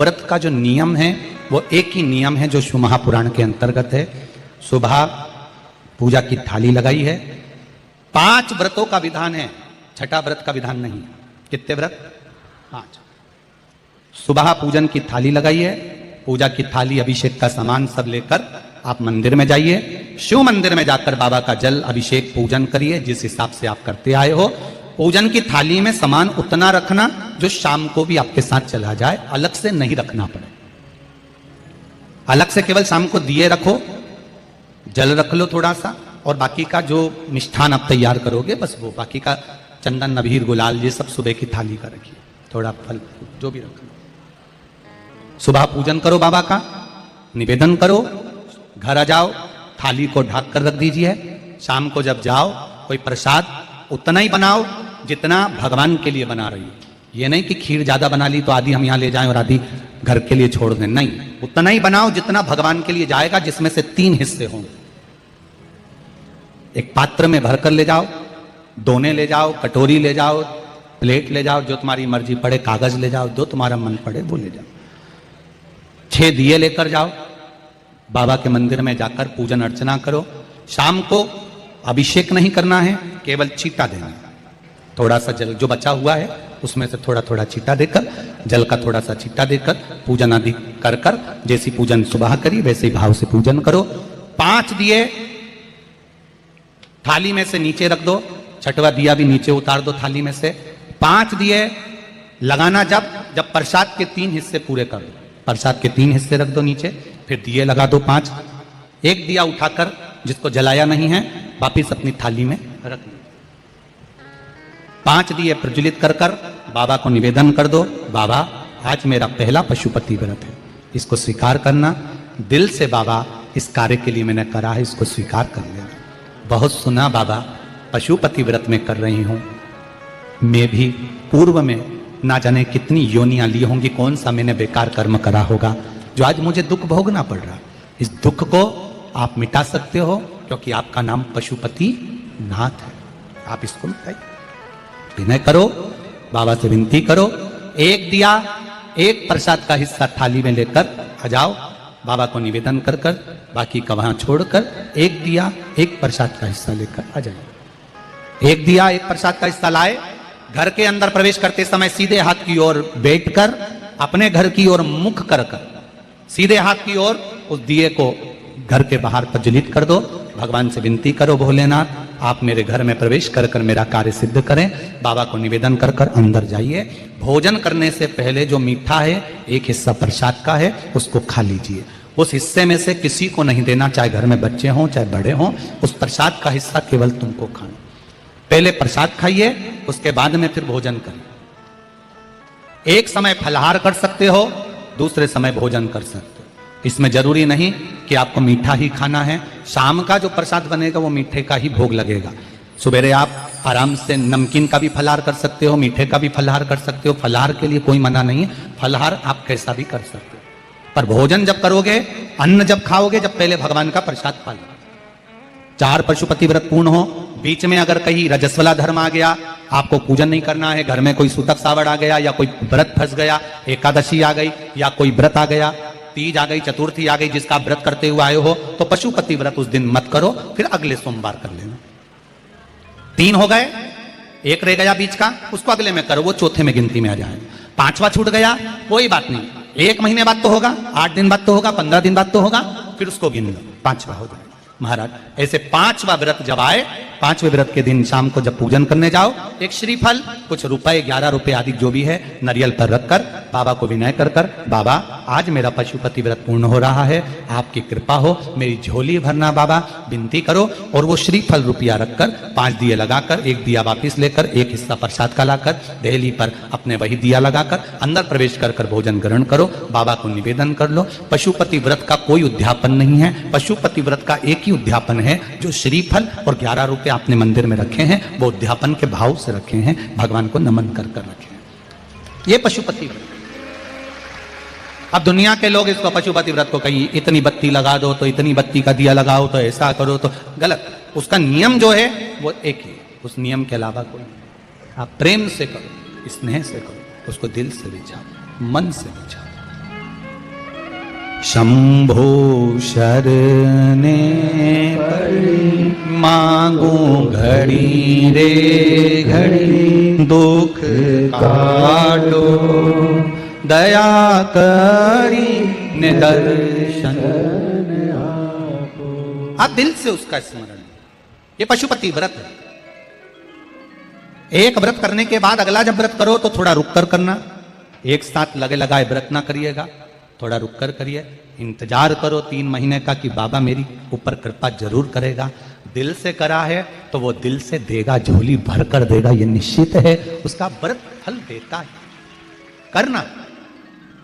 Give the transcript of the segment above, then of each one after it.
व्रत का जो नियम है वो एक ही नियम है जो शिव महापुराण के अंतर्गत है। सुबह पूजा की थाली लगाई है। 5 व्रतों का विधान है, छठा व्रत का विधान नहीं। कितने व्रत? 5। सुबह पूजन की थाली लगाई है। पूजा की थाली, अभिषेक का सामान सब लेकर आप मंदिर में जाइए। शिव मंदिर में जाकर बाबा का जल अभिषेक पूजन करिए जिस हिसाब से आप करते आए हो। पूजन की थाली में सामान उतना रखना जो शाम को भी आपके साथ चला जाए, अलग से नहीं रखना पड़े। अलग से केवल शाम को दिए रखो, जल रख लो थोड़ा सा, और बाकी का जो मिष्ठान आप तैयार करोगे बस वो, बाकी का चंदन नबीर गुलाल ये सब सुबह की थाली का रखिए, थोड़ा फल जो भी रखना। सुबह पूजन करो बाबा का, निवेदन करो, घर आ जाओ, थाली को ढक कर रख दीजिए। शाम को जब जाओ कोई प्रसाद उतना ही बनाओ जितना भगवान के लिए बना रही हो। ये नहीं कि खीर ज्यादा बना ली तो आधी हम यहां ले जाएं और आधी घर के लिए छोड़ दें, नहीं, उतना ही बनाओ जितना भगवान के लिए जाएगा, जिसमें से 3 हिस्से होंगे। एक पात्र में भरकर ले जाओ, दोने ले जाओ, कटोरी ले जाओ, प्लेट ले जाओ, जो तुम्हारी मर्जी पड़े, कागज ले जाओ, जो तुम्हारा मन पड़े वो ले जाओ। 6 दिए लेकर जाओ, बाबा के मंदिर में जाकर पूजन अर्चना करो। शाम को अभिषेक नहीं करना है, केवल छींटा देना है। थोड़ा सा जल जो बचा हुआ है उसमें से थोड़ा थोड़ा छींटा देकर, जल का थोड़ा सा छींटा देकर पूजन आदि कर कर, जैसी पूजन सुबह करी वैसे ही भाव से पूजन करो। 5 दिए थाली में से नीचे रख दो, छठवा दिया भी नीचे उतार दो थाली में से। 5 दिए लगाना जब प्रसाद के 3 हिस्से पूरे कर दो, प्रसाद के 3 हिस्से रख दो नीचे, फिर दिए लगा दो 5। एक दिया उठाकर जिसको जलाया नहीं है वापिस अपनी थाली में रख दो। 5 दिए प्रज्वलित कर कर बाबा को निवेदन कर दो, बाबा आज मेरा पहला पशुपति व्रत है, इसको स्वीकार करना। दिल से बाबा इस कार्य के लिए मैंने करा है, इसको स्वीकार कर लेना। बहुत सुना बाबा पशुपति व्रत में कर रही हूं, मैं भी पूर्व में ना जाने कितनी योनियां ली होंगी, कौन सा मैंने बेकार कर्म करा होगा जो आज मुझे दुख भोगना पड़ रहा। इस दुख को आप मिटा सकते हो क्योंकि आपका नाम पशुपति नाथ है। आप इसको मिटाइए, विनय करो, बाबा से विनती करो। एक दिया, एक प्रसाद का हिस्सा थाली में लेकर आ जाओ, बाबा को निवेदन कर कर, बाकी का वहां छोड़कर एक दिया, एक प्रसाद का हिस्सा लेकर आ जाइए। एक दिया, एक प्रसाद का हिस्सा लाए, घर के अंदर प्रवेश करते समय सीधे हाथ की ओर बैठकर, अपने घर की ओर मुख कर कर सीधे हाथ की ओर उस दिए को घर के बाहर प्रज्वलित कर दो। भगवान से विनती करो, भोलेनाथ आप मेरे घर में प्रवेश कर कर मेरा कार्य सिद्ध करें। बाबा को निवेदन कर कर अंदर जाइए। भोजन करने से पहले जो मीठा है, एक हिस्सा प्रसाद का है, उसको खा लीजिए। उस हिस्से में से किसी को नहीं देना, चाहे घर में बच्चे हों चाहे बड़े हों। उस प्रसाद का हिस्सा केवल तुमको खाना। पहले प्रसाद खाइए, उसके बाद में फिर भोजन करिए। एक समय फलाहार कर सकते हो, दूसरे समय भोजन कर सकते हो। इसमें जरूरी नहीं कि आपको मीठा ही खाना है। शाम का जो प्रसाद बनेगा वो मीठे का ही भोग लगेगा। सुबेरे आप आराम से नमकीन का भी फलाहार कर सकते हो, मीठे का भी फलाहार कर सकते हो। फलाहार के लिए कोई मना नहीं है, फलाहार आप कैसा भी कर सकते हो। पर भोजन जब करोगे, अन्न जब खाओगे, जब पहले भगवान का प्रसाद खा लो। 4 पशुपति व्रत पूर्ण हो, बीच में अगर कहीं रजस्वला धर्म आ गया, आपको पूजन नहीं करना है, घर में कोई सूतक सावड़ आ गया, या कोई व्रत फंस गया, एकादशी आ गई, या कोई व्रत आ गया, तीज आ गई, चतुर्थी आ गई, जिसका व्रत करते हुए आए हो, तो पशुपति व्रत उस दिन मत करो, फिर अगले सोमवार कर लेना। 3 हो गए, एक रह गया बीच का, उसको अगले में करो, वो चौथे में गिनती में आ जाए। 5वां छूट गया, कोई बात नहीं, 1 महीने बाद तो होगा, 8 दिन बाद तो होगा, 15 दिन बाद तो होगा, फिर उसको गिन लो, 5वां हो जाए। महाराज ऐसे 5वां व्रत जब आए, 5वें व्रत के दिन शाम को जब पूजन करने जाओ, एक श्रीफल, कुछ रुपए, 11 रुपए आदि जो भी है, नारियल पर रखकर बाबा को विनय कर कर, बाबा आज मेरा पशुपति व्रत पूर्ण हो रहा है, आपकी कृपा हो, मेरी झोली भरना बाबा, विनती करो। और वो श्रीफल रुपया रखकर 5 दिए लगाकर, एक दिया वापिस लेकर, एक हिस्सा प्रसाद का लाकर देहली पर अपने वही दिया लगाकर अंदर प्रवेश कर कर भोजन ग्रहण करो। बाबा को निवेदन कर लो। पशुपति व्रत का कोई उद्यापन नहीं है, पशुपति व्रत का एक ही उद्यापन है, जो श्रीफल और 11 रुपए आपने मंदिर में रखे हैं, वो उद्यापन के भाव से रखे हैं, भगवान को नमन कर कर रखे हैं। ये पशुपति व्रत। अब दुनिया के लोग इसको पशुपति व्रत को कहीं इतनी बत्ती लगा दो, तो इतनी बत्ती का दिया लगाओ, तो ऐसा करो, तो गलत। उसका नियम जो है वो एक ही, उस नियम के अलावा कोई नहीं। आप प्रेम से करो, स्नेह से करो, उसको दिल से विचारो, मन से विचारो। शंभो शरणे पड़ी, मांगू घड़ी रे घड़ी, दुख काटो दया करी निदर्शन। आप दिल से उसका स्मरण, ये पशुपति व्रत है। एक व्रत करने के बाद अगला जब व्रत करो तो थोड़ा रुक कर करना, एक साथ लगे लगाए व्रत ना करिएगा, थोड़ा रुक कर करिए, इंतजार करो 3 महीने का कि बाबा मेरी ऊपर कृपा जरूर करेगा। दिल से करा है तो वो दिल से देगा, झोली भर कर देगा, ये निश्चित है। उसका व्रत फल देता है। करना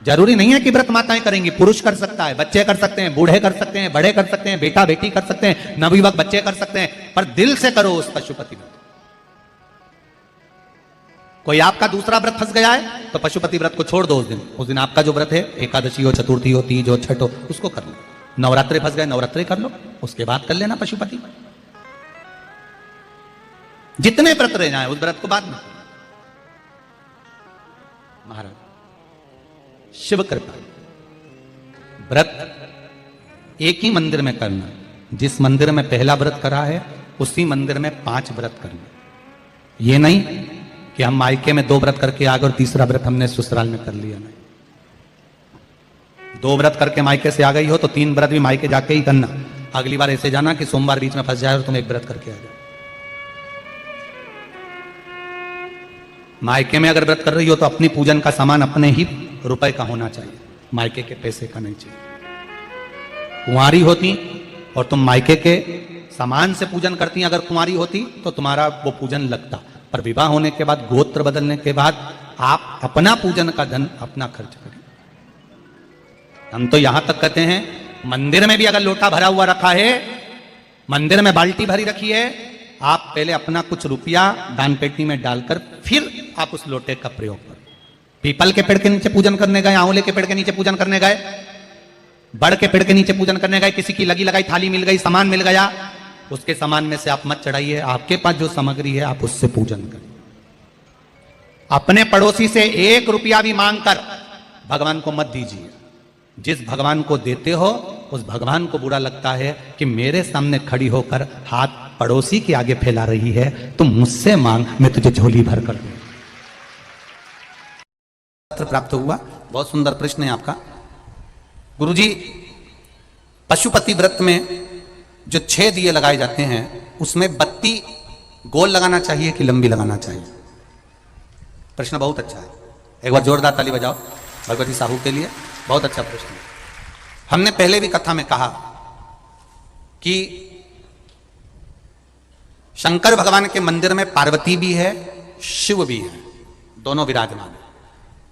जरूरी नहीं है कि व्रत माताएं करेंगी, पुरुष कर सकता है, बच्चे कर सकते हैं, बूढ़े कर सकते हैं, बड़े कर सकते हैं, बेटा बेटी कर सकते हैं, नवयुवक बच्चे कर सकते हैं, पर दिल से करो उस पशुपति व्रत। कोई आपका दूसरा व्रत फंस गया है तो पशुपति व्रत को छोड़ दो। उस दिन आपका जो व्रत है, एकादशी हो, चतुर्थी हो, तीज हो, छठ हो, उसको कर लो। नवरात्रे फंस गए, नवरात्रे कर लो, उसके बाद कर लेना पशुपति। जितने व्रत रह जाए उस व्रत को बाद में। महाराज शिव कृपा, व्रत एक ही मंदिर में करना। जिस मंदिर में पहला व्रत करा है उसी मंदिर में 5 व्रत करना। ये नहीं कि हम मायके में 2 व्रत करके आ गए और तीसरा व्रत हमने ससुराल में कर लिया। नहीं, 2 व्रत करके मायके से आ गई हो तो 3 व्रत भी मायके जाके ही करना। अगली बार ऐसे जाना कि सोमवार बीच में फंस जाए और तुम 1 व्रत करके आ जाओ। मायके में अगर व्रत कर रही हो तो अपनी पूजन का सामान अपने ही रुपए का होना चाहिए, मायके के पैसे का नहीं चाहिए। कुंवारी होती और तुम मायके के सामान से पूजन करती, अगर कुंवारी होती तो तुम्हारा वो पूजन लगता, पर विवाह होने के बाद, गोत्र बदलने के बाद आप अपना पूजन का धन अपना खर्च करें। हम तो यहां तक कहते हैं मंदिर में भी अगर लोटा भरा हुआ रखा है, मंदिर में बाल्टी भरी रखी है, आप पहले अपना कुछ रुपया दान पेटी में डालकर फिर आप उस लोटे का प्रयोग करें। पीपल के पेड़ के नीचे पूजन करने गए, आंवले के पेड़ के नीचे पूजन करने गए, बड़ के पेड़ के नीचे पूजन करने गए, किसी की लगी लगाई थाली मिल गई, सामान मिल गया, उसके सामान में से आप मत चढ़ाइए। आपके पास जो सामग्री है आप उससे पूजन करें। अपने पड़ोसी से 1 रुपया भी मांगकर भगवान को मत दीजिए। जिस भगवान को देते हो उस भगवान को बुरा लगता है कि मेरे सामने खड़ी होकर हाथ पड़ोसी के आगे फैला रही है, तुम मुझसे मांग, मैं तुझे झोली भर कर दूं। पत्र प्राप्त हुआ। बहुत सुंदर प्रश्न है आपका। गुरुजी, पशुपति व्रत में जो 6 दिए लगाए जाते हैं उसमें बत्ती गोल लगाना चाहिए कि लंबी लगाना चाहिए? प्रश्न बहुत अच्छा है, एक बार जोरदार ताली बजाओ भगवती साहू के लिए। बहुत अच्छा प्रश्न है। हमने पहले भी कथा में कहा कि शंकर भगवान के मंदिर में पार्वती भी है, शिव भी है, दोनों विराजमान है।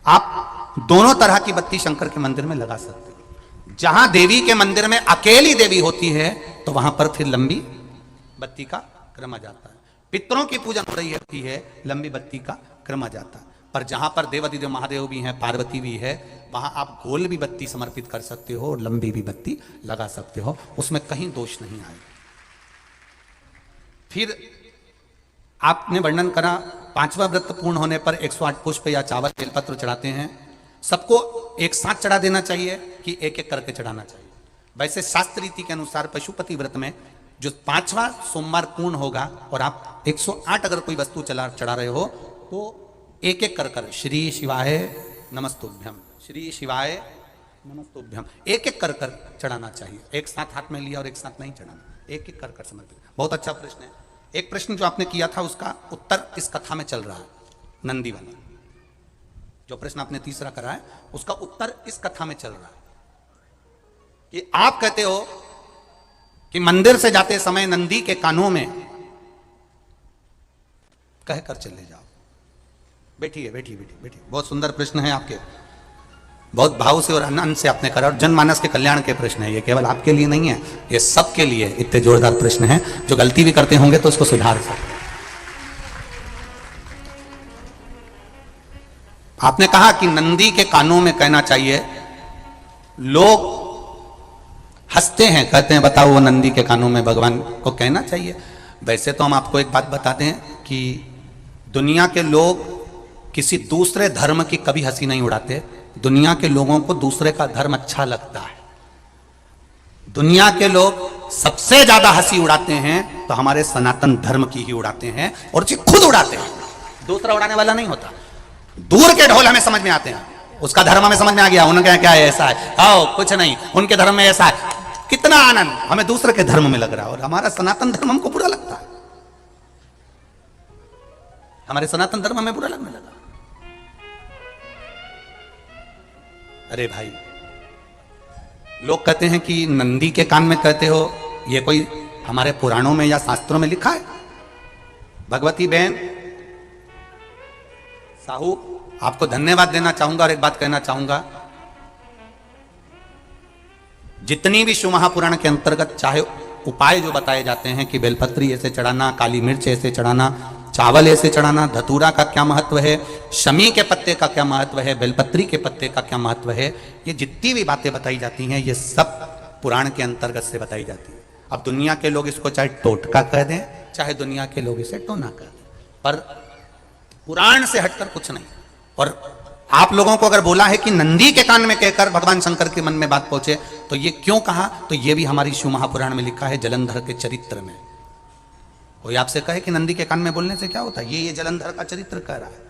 आप दोनों तरह की बत्ती शंकर के मंदिर में लगा सकते हैं। जहां देवी के मंदिर में अकेली देवी होती है तो वहां पर फिर लंबी बत्ती का क्रम आ जाता है। पितरों की पूजन हो रही होती है, लंबी बत्ती का क्रम आ जाता है। पर जहां पर देवादिदेव महादेव भी हैं, पार्वती भी है, वहां आप गोल भी बत्ती समर्पित कर सकते हो और लंबी भी बत्ती लगा सकते हो, उसमें कहीं दोष नहीं आएगा। फिर आपने वर्णन करा 5वां व्रत पूर्ण होने पर 108 पुष्प या चावल बेलपत्र चढ़ाते हैं। सबको एक साथ चढ़ा देना चाहिए कि एक एक करके चढ़ाना चाहिए? वैसे शास्त्र रीति के अनुसार पशुपति व्रत में जो 5वां सोमवार पूर्ण होगा और आप 108 अगर कोई वस्तु चढ़ा रहे हो तो एक एक कर कर श्री शिवाय नमस्तुभ्यम, श्री शिवाय नमस्तुभ्यम, एक एक कर कर चढ़ाना चाहिए। एक साथ हाथ में लिया और एक साथ नहीं चढ़ाना, एक एक कर कर समर्पित। बहुत अच्छा प्रश्न है। एक प्रश्न जो आपने किया था उसका उत्तर इस कथा में चल रहा है, नंदी वाला। जो प्रश्न आपने तीसरा करा है उसका उत्तर इस कथा में चल रहा है कि आप कहते हो कि मंदिर से जाते समय नंदी के कानों में कहकर चले जाओ। बैठिए बैठिए बैठिए बैठिए। बहुत सुंदर प्रश्न है आपके, बहुत भाव से और आनंद से आपने करा और जनमानस के कल्याण के प्रश्न है। ये केवल आपके लिए नहीं है, ये सबके लिए इतने जोरदार प्रश्न है। जो गलती भी करते होंगे तो उसको सुधार सकते। आपने कहा कि नंदी के कानों में कहना चाहिए। लोग हंसते हैं, कहते हैं बताओ वो नंदी के कानों में भगवान को कहना चाहिए। वैसे तो हम आपको एक बात बताते हैं कि दुनिया के लोग किसी दूसरे धर्म की कभी हंसी नहीं उड़ाते। दुनिया के लोगों को दूसरे का धर्म अच्छा लगता है। दुनिया के लोग सबसे ज्यादा हंसी उड़ाते हैं तो हमारे सनातन धर्म की ही उड़ाते हैं, और जी खुद उड़ाते हैं, दूसरा उड़ाने वाला नहीं होता। दूर के ढोल हमें समझ में आते हैं, उसका धर्म हमें समझ में आ गया, उनका क्या है ऐसा है, आओ कुछ नहीं, उनके धर्म में ऐसा है, कितना आनंद हमें दूसरे के धर्म में लग रहा है, और हमारा सनातन धर्म हमको बुरा लगता है, हमारे सनातन धर्म हमें बुरा लगने लगा। अरे भाई, लोग कहते हैं कि नंदी के कान में कहते हो, ये कोई हमारे पुराणों में या शास्त्रों में लिखा है? भगवती बहन साहू, आपको धन्यवाद देना चाहूंगा और एक बात कहना चाहूंगा, जितनी भी शिव महापुराण के अंतर्गत चाहे उपाय जो बताए जाते हैं कि बेलपत्री ऐसे चढ़ाना, काली मिर्च ऐसे चढ़ाना, चावल ऐसे चढ़ाना, धतूरा का क्या महत्व है, शमी के पत्ते का क्या महत्व है, बेलपत्री के पत्ते का क्या महत्व है, ये जितनी भी बातें बताई जाती हैं ये सब पुराण के अंतर्गत से बताई जाती है। अब दुनिया के लोग इसको चाहे टोटका कह दें, चाहे दुनिया के लोग इसे टोना कह दें, पर पुराण से हटकर कुछ नहीं। और आप लोगों को अगर बोला है कि नंदी के कान में कहकर भगवान शंकर के मन में बात पहुंचे, तो ये क्यों कहा, तो ये भी हमारी शिव महापुराण में लिखा है, जलंधर के चरित्र में। कोई आपसे कहे कि नंदी के कान में बोलने से क्या होता है, ये जलंधर का चरित्र कह रहा है।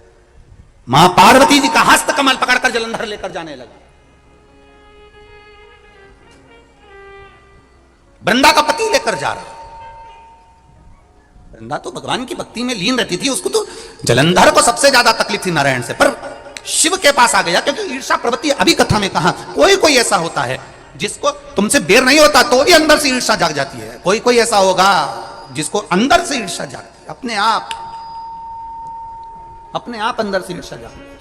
मां पार्वती जी का हस्त कमल पकड़कर जलंधर लेकर जाने लगा, वृंदा का पति लेकर जा रहा। वृंदा तो भगवान की भक्ति में लीन रहती थी, उसको तो जलंधर को सबसे ज्यादा तकलीफ थी नारायण से, पर शिव के पास आ गया, क्योंकि ईर्षा प्रवृत्ति अभी कथा में कहा, कोई कोई ऐसा होता है जिसको तुमसे बेर नहीं होता तो भी अंदर से ईर्षा जाग जाती है, कोई कोई ऐसा होगा जिसको अंदर से ईर्षा जागती है, अपने आप अंदर से ईर्षा जागती है,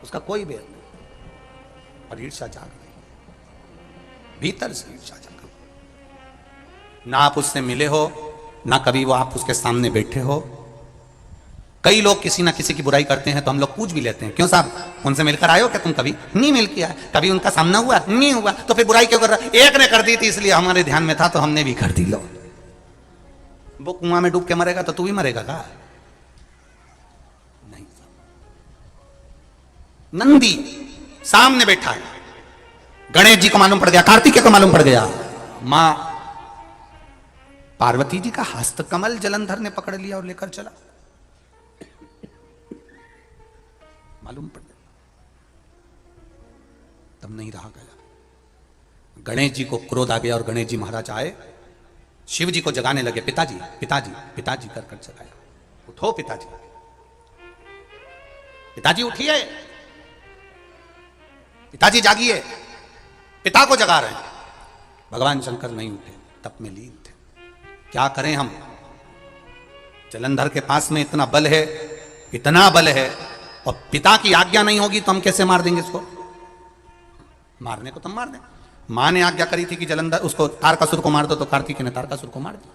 उसका कोई बेर नहीं, और ईर्षा जाग गई, भीतर से ईर्षा जाग गई। ना आप उससे मिले हो, ना कभी वो आप उसके सामने बैठे हो। कई लोग किसी ना किसी की बुराई करते हैं तो हम लोग पूछ भी लेते हैं, क्यों साहब उनसे मिलकर आए हो क्या तुम? कभी नहीं मिल किया, कभी उनका सामना हुआ नहीं हुआ, तो फिर बुराई क्यों कर रहा? एक ने कर दी थी इसलिए हमारे ध्यान में था तो हमने भी कर दी। लो, वो कुआं में डूब के मरेगा तो तू भी मरेगा का? नहीं। नंदी सामने बैठा है, गणेश जी को मालूम पड़ गया, कार्तिकेय को मालूम पड़ गया, मां पार्वती जी का हस्त कमल जलंधर ने पकड़ लिया और लेकर चला, मालूम पड़ गया, तब नहीं रहा गया। गणेश जी को क्रोध आ गया और गणेश जी महाराज आए, शिव जी को जगाने लगे, पिताजी पिताजी पिताजी कर कर जगाया, उठो पिताजी, पिताजी उठिए, पिताजी जागिए, पिता को जगा रहे हैं। भगवान शंकर नहीं उठे, तप में लीन थे। क्या करें हम, जलंधर के पास में इतना बल है, इतना बल है, और पिता की आज्ञा नहीं होगी तो हम कैसे मार देंगे इसको? मारने को तो मार दें। मां ने आज्ञा करी थी कि जलंधर उसको तारकासुर को मार दो, तो कार्तिकेय ने तारकासुर को मार दिया।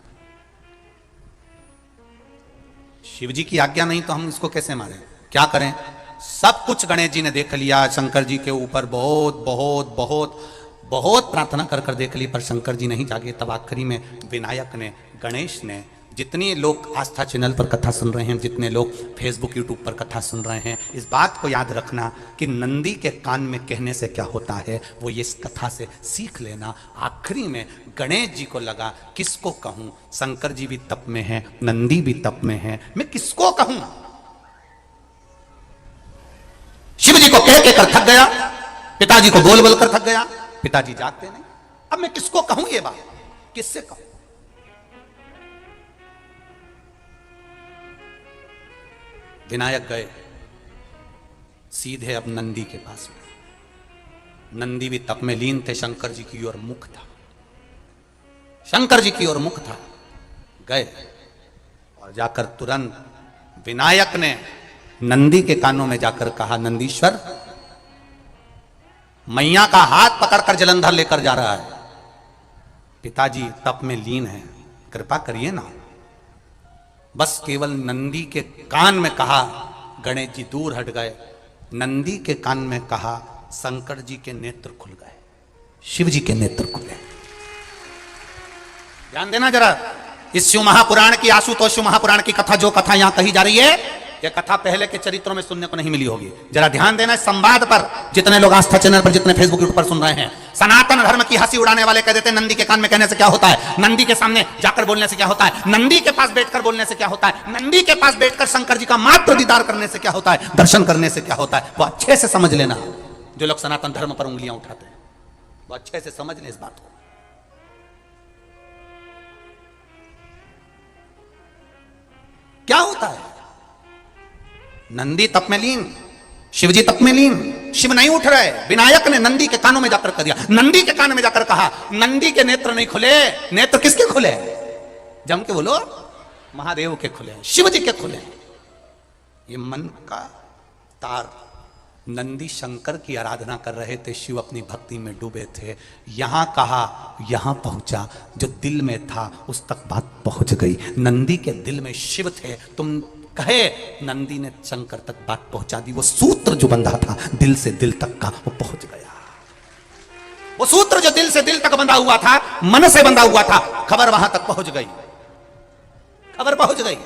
शिव जी की आज्ञा नहीं तो हम इसको कैसे मारें? क्या करें? सब कुछ गणेश जी ने देख लिया, शंकर जी के ऊपर बहुत बहुत बहुत बहुत प्रार्थना कर कर देख ली, पर शंकर जी नहीं जागे। तब आखिरी में विनायक ने, गणेश ने, जितने लोग आस्था चैनल पर कथा सुन रहे हैं, जितने लोग फेसबुक यूट्यूब पर कथा सुन रहे हैं, इस बात को याद रखना कि नंदी के कान में कहने से क्या होता है वो ये इस कथा से सीख लेना। आखिरी में गणेश जी को लगा किसको कहूं, शंकर जी भी तप में हैं, नंदी भी तप में हैं, मैं किसको कहूं? शिव जी को कह के कर थक गया, पिताजी को बोल बोल कर थक गया, पिताजी जागते नहीं। अब मैं किसको कहूं ये बात, किससे कहूं? विनायक गए सीधे अब नंदी के पास में। नंदी भी तप में लीन थे, शंकर जी की ओर मुख था, शंकर जी की ओर मुख था। गए और जाकर तुरंत विनायक ने नंदी के कानों में जाकर कहा, नंदीश्वर, मैया का हाथ पकड़कर जलंधर लेकर जा रहा है, पिताजी तप में लीन है, कृपा करिए ना। बस केवल नंदी के कान में कहा, गणेश जी दूर हट गए। नंदी के कान में कहा, शंकर जी के नेत्र खुल गए, शिव जी के नेत्र खुले। ध्यान देना जरा, इस शिव महापुराण की, आशुतोष शिव महापुराण की कथा, जो कथा यहां कही जा रही है, ये कथा पहले के चरित्रों में सुनने को नहीं मिली होगी। जरा ध्यान देना इस संवाद पर, जितने लोग आस्था चैनल पर, जितने फेसबुक यूट्यूब पर सुन रहे हैं। सनातन धर्म की हंसी उड़ाने वाले कह देते हैं नंदी के कान में कहने से क्या होता है, नंदी के सामने जाकर बोलने से क्या होता है, नंदी के पास बैठकर बोलने से क्या होता है, नंदी के पास बैठकर शंकर जी का मात्र दीदार करने से क्या होता है, दर्शन करने से क्या होता है। वो अच्छे से समझ लेना, जो लोग सनातन धर्म पर उंगलियां उठाते हैं वो अच्छे से समझ लें इस बात को। क्या होता है, नंदी तप में लीन, शिवजी तप में लीन, शिव नहीं उठ रहे। विनायक ने नंदी के कानों में जाकर कह दिया, नंदी के कान में जाकर कहा, नंदी के नेत्र नहीं खुले। नेत्र किसके खुले? जम के बोलो, महादेव के खुले, शिव जी के खुले। ये मन का तार, नंदी शंकर की आराधना कर रहे थे, शिव अपनी भक्ति में डूबे थे। यहां कहा, यहां पहुंचा, जो दिल में था उस तक बात पहुंच गई। नंदी के दिल में शिव थे, तुम कहे, नंदी ने शंकर तक बात पहुंचा दी। वो सूत्र जो बंधा था दिल से दिल तक का, वो पहुंच गया। वो सूत्र जो दिल से दिल तक बंधा हुआ था, मन से बंधा हुआ था, खबर वहां तक पहुंच गई, खबर पहुंच गई।